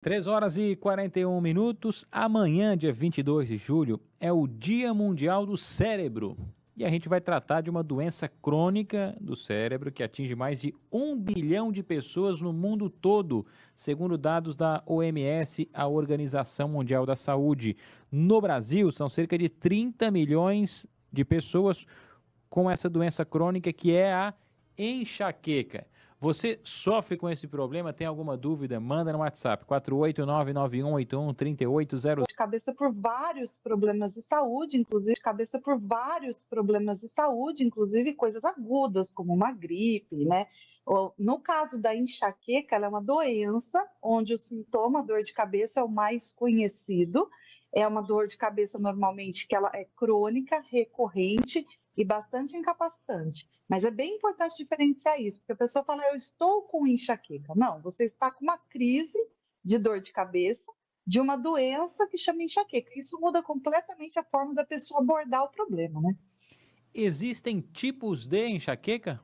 3h41. Amanhã, dia 22 de julho, é o Dia Mundial do Cérebro. E a gente vai tratar de uma doença crônica do cérebro que atinge mais de 1 bilhão de pessoas no mundo todo, segundo dados da OMS, a Organização Mundial da Saúde. No Brasil, são cerca de 30 milhões de pessoas com essa doença crônica que é a enxaqueca. Você sofre com esse problema? Tem alguma dúvida? Manda no WhatsApp 48991813800. De cabeça por vários problemas de saúde, inclusive coisas agudas, como uma gripe, né? No caso da enxaqueca, ela é uma doença onde o sintoma, dor de cabeça, é o mais conhecido. É uma dor de cabeça normalmente que ela é crônica, recorrente e bastante incapacitante. Mas é bem importante diferenciar isso, porque a pessoa fala, eu estou com enxaqueca. Não, você está com uma crise de dor de cabeça, de uma doença que chama enxaqueca. Isso muda completamente a forma da pessoa abordar o problema, né? Existem tipos de enxaqueca?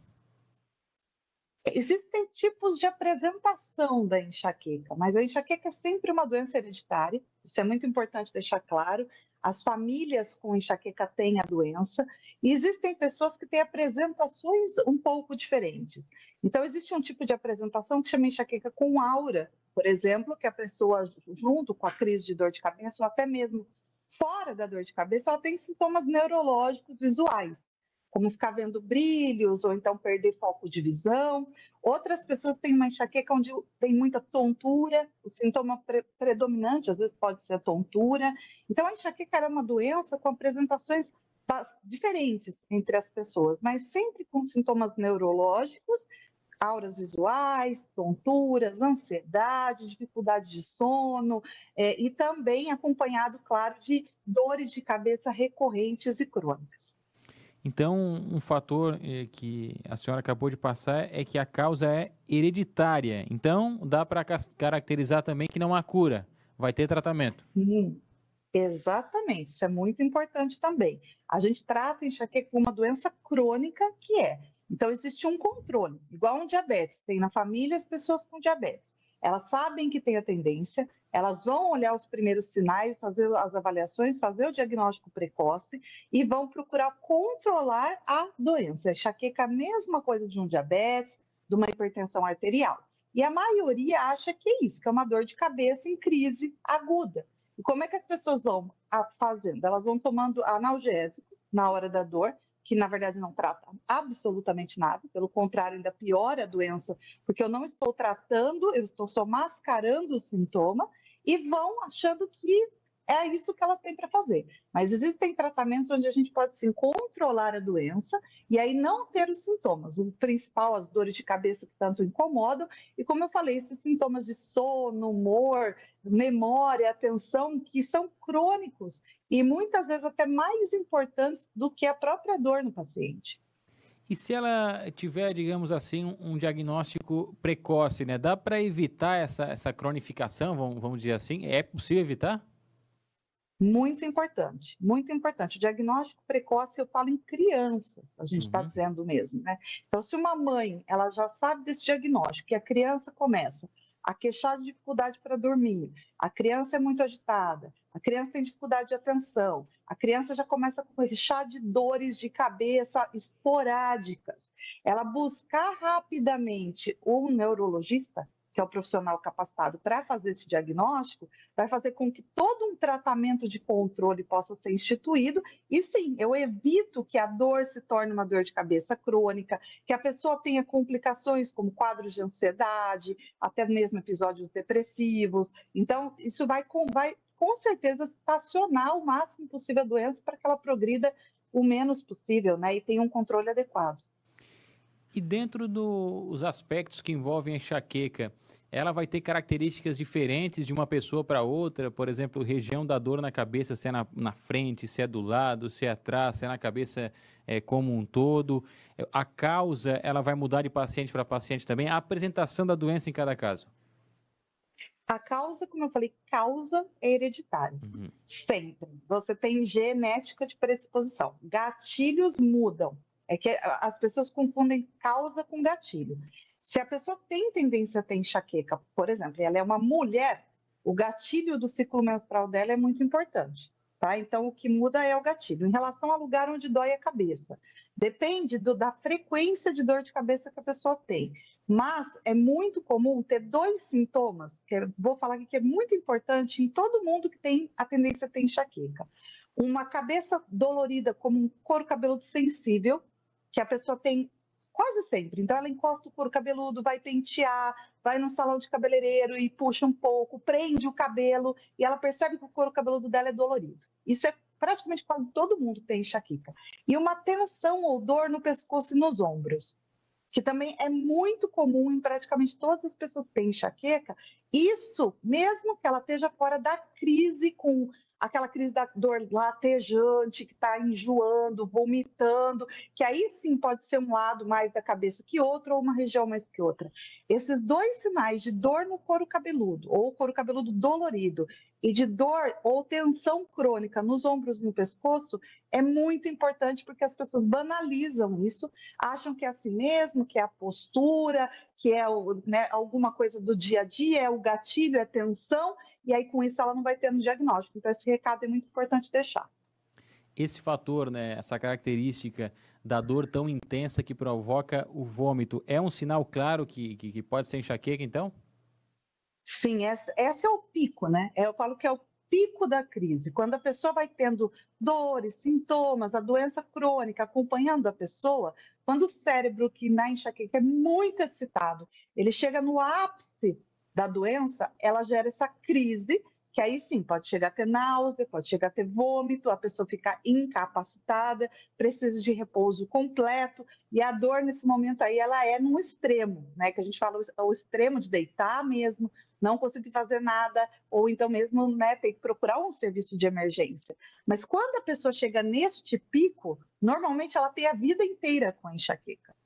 Existem tipos de apresentação da enxaqueca, mas a enxaqueca é sempre uma doença hereditária, isso é muito importante deixar claro. As famílias com enxaqueca têm a doença, e existem pessoas que têm apresentações um pouco diferentes. Então, existe um tipo de apresentação que chama enxaqueca com aura, por exemplo, que a pessoa, junto com a crise de dor de cabeça, ou até mesmo fora da dor de cabeça, ela tem sintomas neurológicos visuais, como ficar vendo brilhos, ou então perder foco de visão. Outras pessoas têm uma enxaqueca onde tem muita tontura, o sintoma predominante às vezes pode ser a tontura. Então a enxaqueca é uma doença com apresentações diferentes entre as pessoas, mas sempre com sintomas neurológicos, auras visuais, tonturas, ansiedade, dificuldade de sono, e também acompanhado, claro, de dores de cabeça recorrentes e crônicas. Então, um fator que a senhora acabou de passar é que a causa é hereditária. Então, dá para caracterizar também que não há cura, vai ter tratamento. Exatamente, isso é muito importante também. A gente trata a enxaqueca como uma doença crônica que é. Então, existe um controle, igual um diabetes, tem na família as pessoas com diabetes. Elas sabem que tem a tendência, elas vão olhar os primeiros sinais, fazer as avaliações, fazer o diagnóstico precoce e vão procurar controlar a doença. A enxaqueca é a mesma coisa de um diabetes, de uma hipertensão arterial. E a maioria acha que é isso, que é uma dor de cabeça em crise aguda. E como é que as pessoas vão fazendo? Elas vão tomando analgésicos na hora da dor, que na verdade não trata absolutamente nada, pelo contrário, ainda piora a doença, porque eu não estou tratando, eu estou só mascarando o sintoma, e vão achando que é isso que elas têm para fazer. Mas existem tratamentos onde a gente pode sim controlar a doença e aí não ter os sintomas. O principal, as dores de cabeça que tanto incomodam, e como eu falei, esses sintomas de sono, humor, memória, atenção, que são crônicos e muitas vezes até mais importantes do que a própria dor no paciente. E se ela tiver, digamos assim, um diagnóstico precoce, né? Dá para evitar essa cronificação, vamos dizer assim? É possível evitar? Muito importante, muito importante. O diagnóstico precoce, eu falo em crianças, a gente está dizendo mesmo, né? Então, se uma mãe, ela já sabe desse diagnóstico, que a criança começa a queixar de dificuldade para dormir, a criança é muito agitada, a criança tem dificuldade de atenção, a criança já começa a queixar de dores de cabeça esporádicas, ela buscar rapidamente um neurologista, que é o profissional capacitado para fazer esse diagnóstico, vai fazer com que todo um tratamento de controle possa ser instituído e sim, eu evito que a dor se torne uma dor de cabeça crônica, que a pessoa tenha complicações como quadros de ansiedade, até mesmo episódios depressivos. Então, isso vai com certeza estacionar o máximo possível a doença para que ela progrida o menos possível, né? E tenha um controle adequado. E dentro dos aspectos que envolvem a enxaqueca, ela vai ter características diferentes de uma pessoa para outra? Por exemplo, região da dor na cabeça, se é na frente, se é do lado, se é atrás, se é na cabeça como um todo. A causa, ela vai mudar de paciente para paciente também? A apresentação da doença em cada caso? A causa, como eu falei, causa é hereditária. Sempre. Você tem genética de predisposição. Gatilhos mudam. É que as pessoas confundem causa com gatilho. Se a pessoa tem tendência a ter enxaqueca, por exemplo, ela é uma mulher, o gatilho do ciclo menstrual dela é muito importante, tá? Então, o que muda é o gatilho. Em relação ao lugar onde dói a cabeça, depende da frequência de dor de cabeça que a pessoa tem. Mas é muito comum ter 2 sintomas, que eu vou falar aqui que é muito importante em todo mundo que tem a tendência a ter enxaqueca. Uma cabeça dolorida, como um couro cabeludo sensível, que a pessoa tem quase sempre. Então, ela encosta o couro cabeludo, vai pentear, vai no salão de cabeleireiro e puxa um pouco, prende o cabelo e ela percebe que o couro cabeludo dela é dolorido. Isso é praticamente quase todo mundo tem enxaqueca. E uma tensão ou dor no pescoço e nos ombros, que também é muito comum em praticamente todas as pessoas que têm enxaqueca. Isso, mesmo que ela esteja fora da crise, com aquela crise da dor latejante, que está enjoando, vomitando, que aí sim pode ser um lado mais da cabeça que outro, ou uma região mais que outra. Esses 2 sinais de dor no couro cabeludo, ou couro cabeludo dolorido, e de dor ou tensão crônica nos ombros e no pescoço, é muito importante porque as pessoas banalizam isso, acham que é assim mesmo, que é a postura, que é alguma coisa do dia a dia, é o gatilho, é tensão, e aí com isso ela não vai ter no diagnóstico. Então esse recado é muito importante deixar. Esse fator, né, essa característica da dor tão intensa que provoca o vômito, é um sinal claro que pode ser enxaqueca, então? Sim, esse é o pico, né? Eu falo que é o pico da crise. Quando a pessoa vai tendo dores, sintomas, a doença crônica acompanhando a pessoa, quando o cérebro, que na enxaqueca é muito excitado, ele chega no ápice da doença, ela gera essa crise, que aí sim pode chegar a ter náusea, pode chegar a ter vômito, a pessoa fica incapacitada, precisa de repouso completo, e a dor nesse momento aí ela é num extremo, né? Que a gente fala o extremo de deitar mesmo, não conseguir fazer nada, ou então mesmo, né, ter que procurar um serviço de emergência. Mas quando a pessoa chega neste pico, normalmente ela tem a vida inteira com a enxaqueca,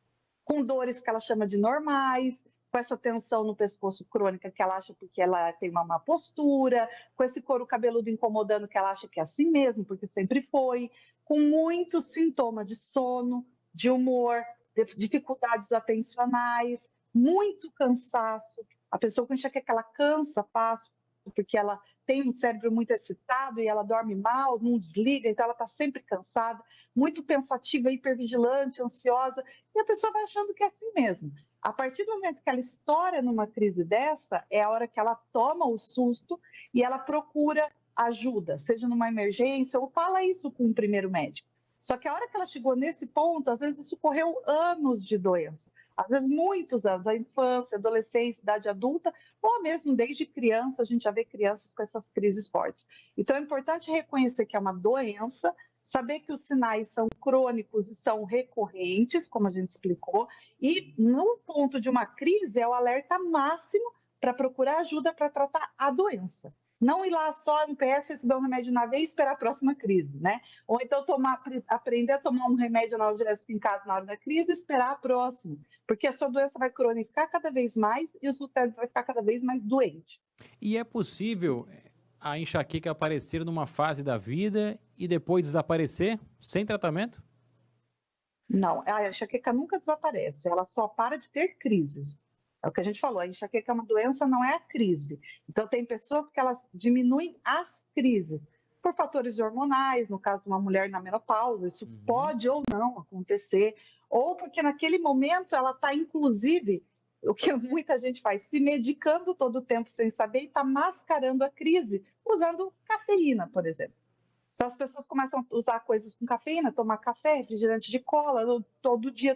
com dores que ela chama de normais, com essa tensão no pescoço crônica que ela acha porque ela tem uma má postura, com esse couro cabeludo incomodando que ela acha que é assim mesmo, porque sempre foi, com muitos sintomas de sono, de humor, de dificuldades atencionais, muito cansaço. A pessoa com enxaqueca, ela cansa fácil, porque ela tem um cérebro muito excitado e ela dorme mal, não desliga, então ela está sempre cansada, muito pensativa, hipervigilante, ansiosa, e a pessoa vai achando que é assim mesmo. A partir do momento que ela estoura numa crise dessa, é a hora que ela toma o susto e ela procura ajuda, seja numa emergência ou fala isso com o primeiro médico. Só que a hora que ela chegou nesse ponto, às vezes isso correu anos de doença, às vezes muitos anos, a infância, adolescência, idade adulta, ou mesmo desde criança, a gente já vê crianças com essas crises fortes. Então é importante reconhecer que é uma doença, saber que os sinais são crônicos e são recorrentes, como a gente explicou, e no ponto de uma crise é o alerta máximo para procurar ajuda para tratar a doença. Não ir lá só no PS, receber um remédio na vez e esperar a próxima crise, né? Ou então aprender a tomar um remédio analgésico em casa na hora da crise e esperar a próxima, porque a sua doença vai cronificar cada vez mais e o seu cérebro vai ficar cada vez mais doente. E é possível a enxaqueca aparecer numa fase da vida e depois desaparecer sem tratamento? Não, a enxaqueca nunca desaparece, ela só para de ter crises. É o que a gente falou, a enxaqueca é uma doença, não é a crise. Então, tem pessoas que elas diminuem as crises por fatores hormonais, no caso de uma mulher na menopausa, isso pode ou não acontecer, ou porque naquele momento ela está, inclusive, o que muita gente faz, se medicando todo o tempo sem saber e está mascarando a crise, usando cafeína, por exemplo. Então, as pessoas começam a usar coisas com cafeína, tomar café, refrigerante de cola, todo dia,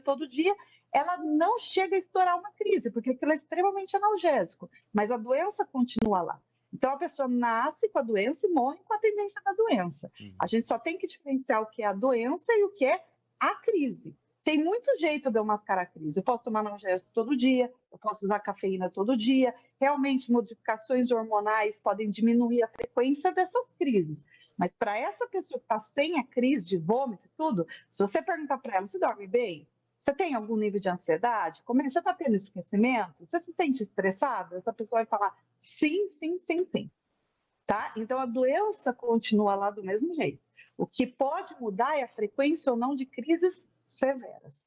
ela não chega a estourar uma crise, porque aquilo é extremamente analgésico, mas a doença continua lá. Então, a pessoa nasce com a doença e morre com a tendência da doença. A gente só tem que diferenciar o que é a doença e o que é a crise. Tem muito jeito de eu mascarar a crise. Eu posso tomar analgésico todo dia, eu posso usar cafeína todo dia. Realmente, modificações hormonais podem diminuir a frequência dessas crises. Mas para essa pessoa que está sem a crise de vômito e tudo, se você perguntar para ela, você dorme bem? Você tem algum nível de ansiedade? Como é que você está tendo esquecimento? Você se sente estressada? Essa pessoa vai falar sim, sim, sim, sim. Tá? Então, a doença continua lá do mesmo jeito. O que pode mudar é a frequência ou não de crises severas.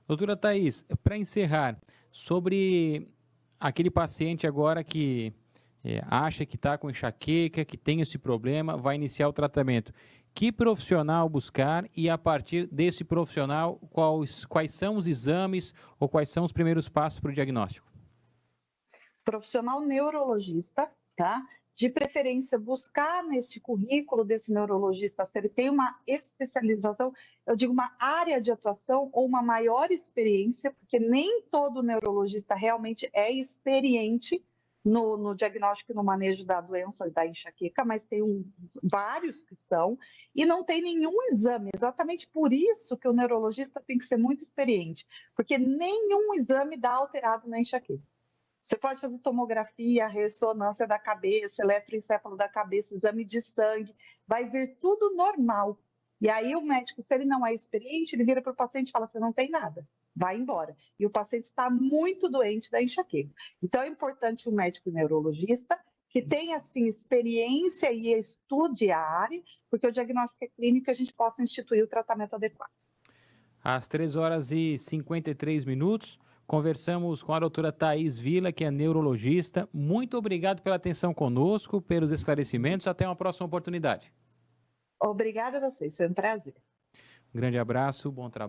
Doutora Thaís, para encerrar, sobre aquele paciente agora que acha que está com enxaqueca, que tem esse problema, vai iniciar o tratamento. Que profissional buscar e, a partir desse profissional, quais são os exames ou quais são os primeiros passos para o diagnóstico? Profissional neurologista, tá? De preferência, buscar neste currículo desse neurologista se ele tem uma especialização, eu digo uma área de atuação ou uma maior experiência, porque nem todo neurologista realmente é experiente no diagnóstico e no manejo da doença da enxaqueca, mas tem vários que são, e não tem nenhum exame. Exatamente por isso que o neurologista tem que ser muito experiente, porque nenhum exame dá alterado na enxaqueca. Você pode fazer tomografia, ressonância da cabeça, eletroencefalo da cabeça, exame de sangue, vai vir tudo normal. E aí o médico, se ele não é experiente, ele vira para o paciente e fala, você não tem nada, vai embora. E o paciente está muito doente da enxaqueca. Então é importante o médico neurologista que tenha, assim, experiência e estude a área, porque o diagnóstico é clínico e a gente possa instituir o tratamento adequado. Às 3h53, conversamos com a doutora Thaís Villa, que é neurologista. Muito obrigado pela atenção conosco, pelos esclarecimentos. Até uma próxima oportunidade. Obrigada a vocês, foi um prazer. Um grande abraço, bom trabalho.